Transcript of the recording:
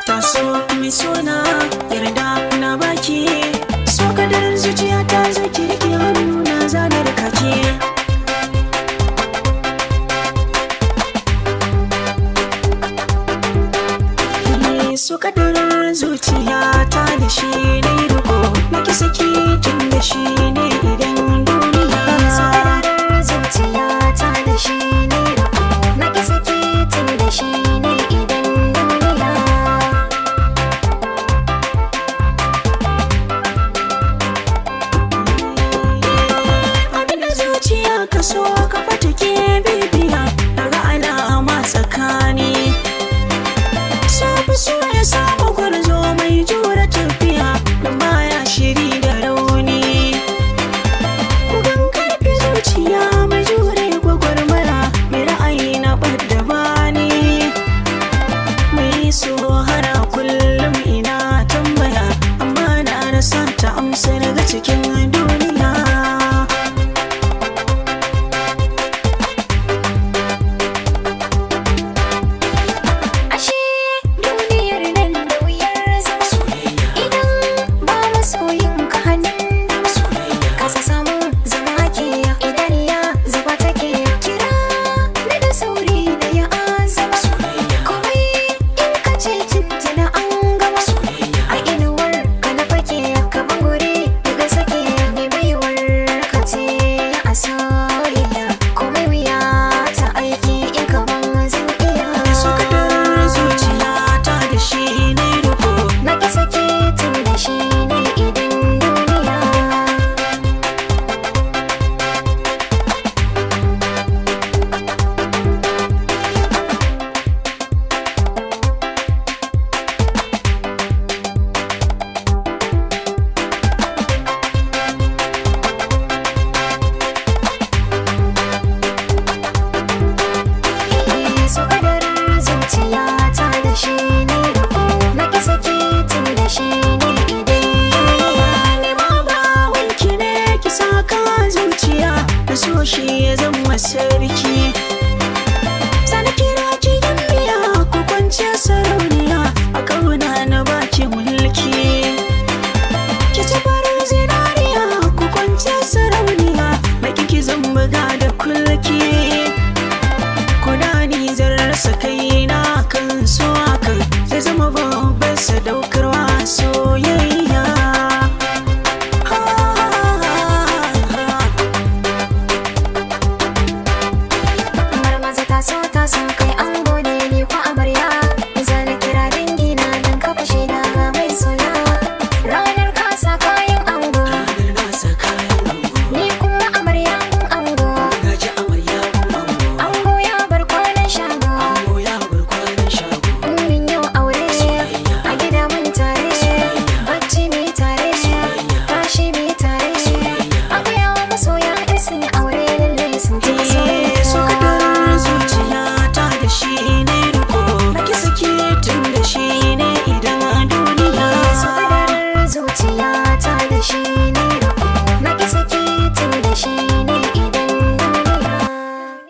taso mai suna yarda na baki, so kadar zuciya ta zo ki rike hannu na zanar kake. So kadar zuciya ta da shi ne riko, naki saki tun da shi ne idan duniya. So kadar zuciya ta da shi ne riko, naki saki tun da shi ne idan duniya. Abinda zuciya ka so ka fata ke bibiya, daga alama tsakani. So ya samu gwarzo mai jura tafiya, da baya shiri da rauni. Kugan karfi zuciya mai jure gwagwarmaya, mai ra'ayi na ɓadda bani. Mai so hana kullum ina tambaya, amma na rasa ta amsa daga cikin